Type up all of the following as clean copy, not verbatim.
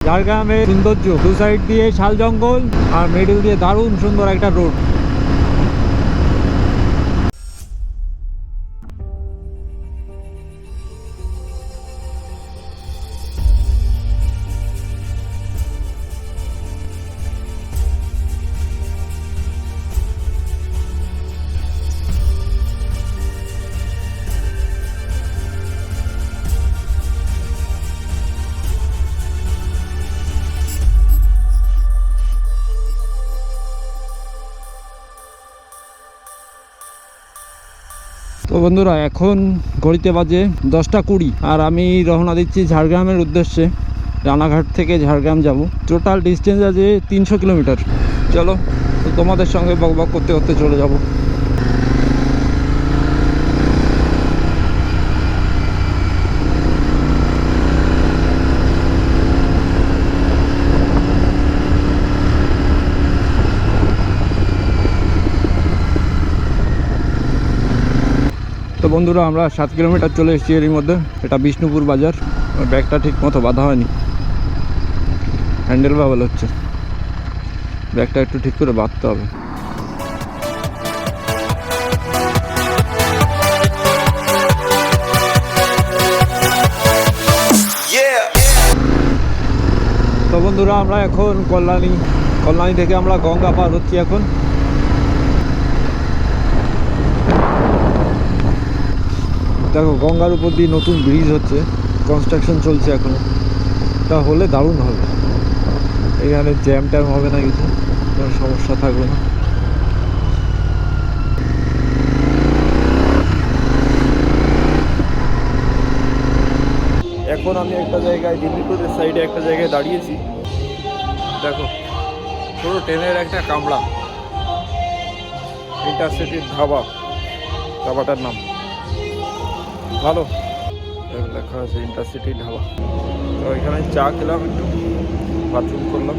ঝাড়গ্রামের সৌন্দর্য। দু সাইড দিয়ে শাল জঙ্গল আর মিডল দিয়ে দারুণ সুন্দর একটা রোড। তো বন্ধুরা, এখন ঘড়িতে বাজে 10টা 20 আর আমি রওনা দিচ্ছি ঝাড়গ্রামের উদ্দেশ্যে। রানাঘাট থেকে ঝাড়গ্রাম যাব। টোটাল ডিস্টেন্স আছে 300 কিলোমিটার। চলো, তো তোমাদের সঙ্গে বকবক করতে করতে চলে যাব। তো বন্ধুরা, আমরা 7 কিলোমিটার চলে এসেছি এরই মধ্যে। এটা বিষ্ণুপুর বাজার। ব্যাগটা ঠিক মতো বাঁধা হয়নি, হ্যান্ডেল বাবল হচ্ছে। ব্যাগটা একটু ঠিক করে বাঁধতে হবে। তো বন্ধুরা, আমরা এখন কল্যাণী থেকে আমরা গঙ্গা পার হচ্ছি এখন। দেখো, গঙ্গার উপর দিয়ে নতুন ব্রিজ হচ্ছে, কনস্ট্রাকশন চলছে এখন। তা হলে দারুণ হবে। এখানে জ্যাম ট্যাম হবে না, কিছু কোনো সমস্যা থাকবে না। এখন আমি একটা জায়গায়, দিল্লিপুরের সাইডে একটা জায়গায় দাঁড়িয়েছি। দেখো, পুরো ট্রেনের একটা কামড়া। ইন্টারসিটির ধাবাটার নাম ভালো লেখা আছে, ইন্টারসিটি ধাবা। তো এখানে চা খেলাম, একটু বাথরুম করলাম,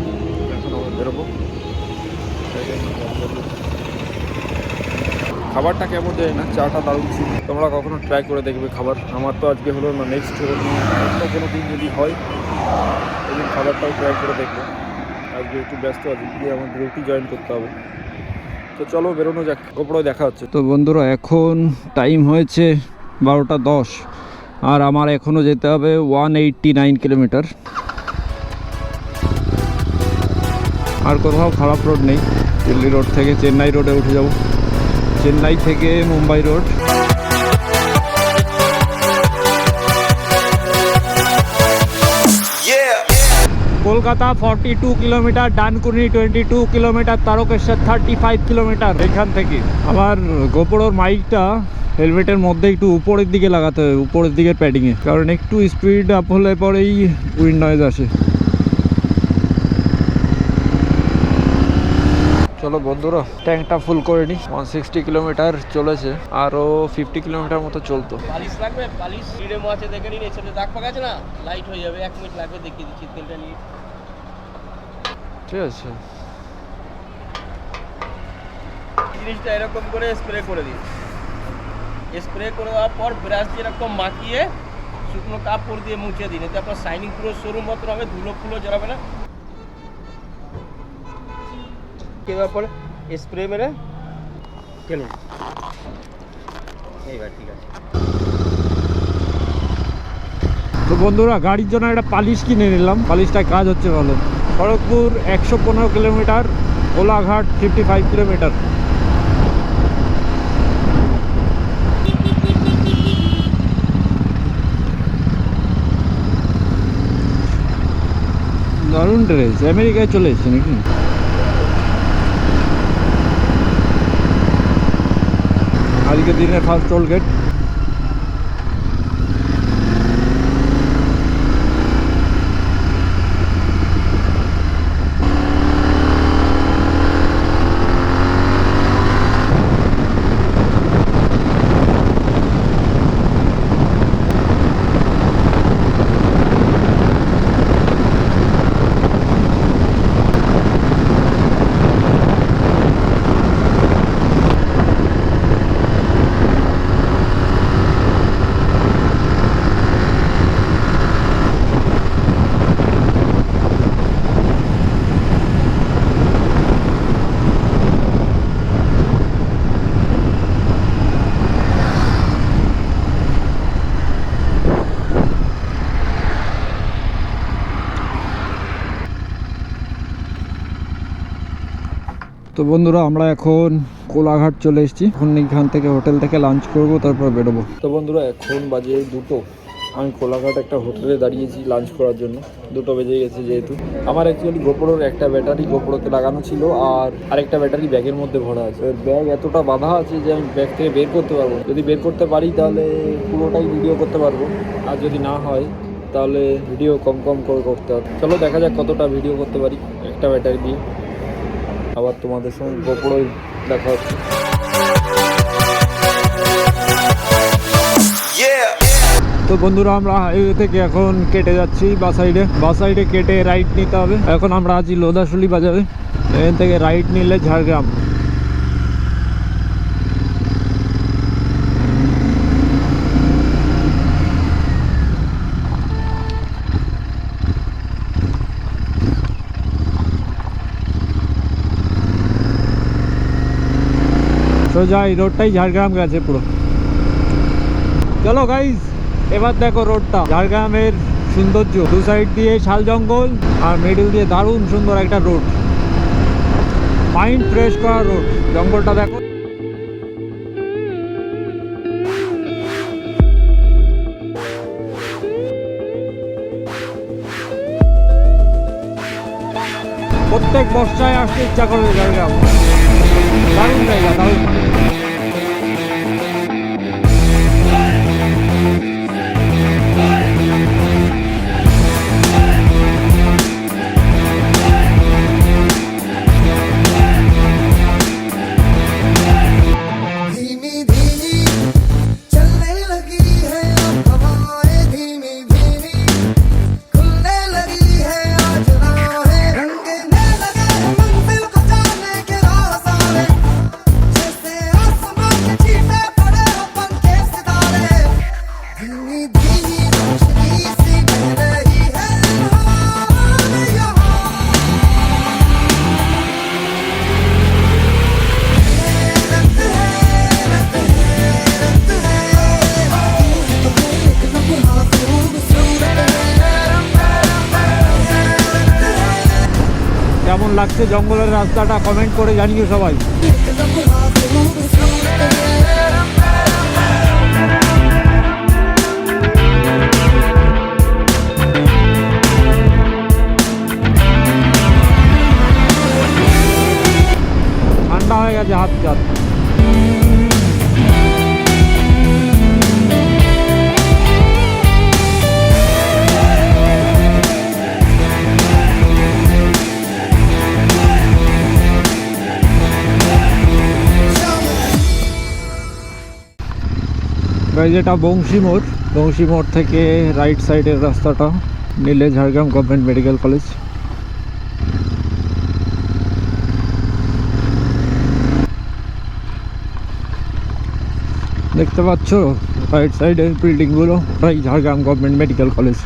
এখন আমরা বেরোবো। খাবারটা কেমন যায় না, চাটা দারুণ ছিল। তোমরা কখনো ট্রাই করে দেখবে খাবার। আমার তো আজকে হলো না, নেক্সট কোনো দিন যদি হয় ওই খাবারটাও ট্রাই করে দেখবো। আজকে একটু ব্যস্ত আছি, গিয়ে আমার ডিউটি জয়েন করতে হবে। তো চলো বেরোনো যাক, গোপড়ে দেখা হচ্ছে। তো বন্ধুরা, এখন টাইম হয়েছে 12টা 10 আর আমার এখনও যেতে হবে 189 কিলোমিটার। আর কোথাও খারাপ রোড নেই। দিল্লি রোড থেকে চেন্নাই রোডে উঠে যাব, চেন্নাই থেকে Mumbai road. Kolkata 42 kilometre, Dankuni 22 kilometre, Tarakeswar 35 kilometre. এখান থেকে আমার গোপড়োর মাইকটা হেলমেটের মধ্যে একটু উপরের দিকে লাগাতে হবে, উপরের দিকের প্যাডিংয়ে, কারণ একটু স্পিড আপ হলে পরেই উইন্ড নয়েজ আসে। চলো বন্ধুরা, ট্যাঙ্কটা ফুল করে নিই। 160 কিলোমিটার চলেছে, আরও 50 কিলোমিটার মতো চলতো। বালিশ লাগবে, বালিশ লিডেমো আছে, দেখে নিন। এর সাথে দাগ পাকা আছে না, লাইট হয়ে যাবে। 1 মিনিট লাগবে, দেখিয়ে দিচ্ছি। তেলটা নিয়ে ঠিক আছে। জিনিসটা এরকম করে স্প্রে করে দিন। স্প্রে করে দেওয়ার পর ব্রাশ দিয়ে এরকম মাখিয়ে শুকনো কাপড় দিয়ে মুছে দিন। এতে আপনার শাইনিং পুরো শোরুম মতো হবে, ধুলো ফুলো জড়াবে না। দেওয়ার পরে স্প্রে মেরে ফেলুন। এইবার ঠিক আছে। তো বন্ধুরা, গাড়ির জন্য একটা পালিশ কিনে নিলাম। পালিশটায় কাজ হচ্ছে ভালো। Kharagpur 115 kilometre, Kolaghat 55 kilometre. দারুণ ড্রেস। আমেরিকায় চলে এসছে নাকি? আজকে দিনের ফার্স্ট টোল গেট। তো বন্ধুরা আমরা এখন কোলাঘাট চলে এসেছি। এখন এইখান থেকে হোটেল থেকে লাঞ্চ করব, তারপর বেরোবো। তো বন্ধুরা এখন বাজে 2টো। আমি কোলাঘাট একটা হোটেলে দাঁড়িয়েছি লাঞ্চ করার জন্য। 2টো বেজে গেছে যেহেতু। আমার অ্যাকচুয়ালি গোপ্রোর একটা ব্যাটারি গোপ্রোতে লাগানো ছিল, আর আরেকটা ব্যাটারি ব্যাগের মধ্যে ভরা আছে। ব্যাগ এতটা বাঁধা আছে যে আমি ব্যাগ থেকে বের করতে পারবো। যদি বের করতে পারি তাহলে পুরোটাই ভিডিও করতে পারবো, আর যদি না হয় তাহলে ভিডিও কম করে করতে হবে। চলো দেখা যাক কতটা ভিডিও করতে পারি একটা ব্যাটারি দিয়ে। আবার তোমাদের সঙ্গে গোপ্রোয় দেখা হচ্ছে। তো বন্ধুরা আমরা হাইওয়ে থেকে এখন কেটে যাচ্ছি বাস সাইডে কেটে রাইট নিতে হবে। এখন আমরা আছি লোধাশুলি বাজারে, এখান থেকে রাইট নিলে ঝাড়গ্রাম। সোজা এই রোডটাই ঝাড়গ্রাম গেছে পুরো। চলো গাইজ, এবার দেখো রোডটা, ঝাড়গ্রামের সৌন্দর্য। দু সাইড দিয়ে শাল জঙ্গল আর মিডিল দিয়ে দারুণ সুন্দর একটা রোড, মাইন্ড ফ্রেশ করা রোড। জঙ্গলটা দেখো। প্রত্যেক বর্ষায় আসতে ইচ্ছা করবে ঝাড়গ্রাম। দারুণ জায়গা, দারুণ। কেমন লাগছে জঙ্গলের রাস্তাটা কমেন্ট করে জানিও সবাই। ঠান্ডা হয়ে গেছে হাত চাত। যেটা বংশী মোড় থেকে রাইট সাইডের রাস্তাটা নিলে ঝাড়গ্রাম গভর্নমেন্ট মেডিকেল কলেজ। দেখতে পাচ্ছ রাইট সাইডের বিল্ডিংগুলো, ঝাড়গ্রাম গভর্নমেন্ট মেডিকেল কলেজ।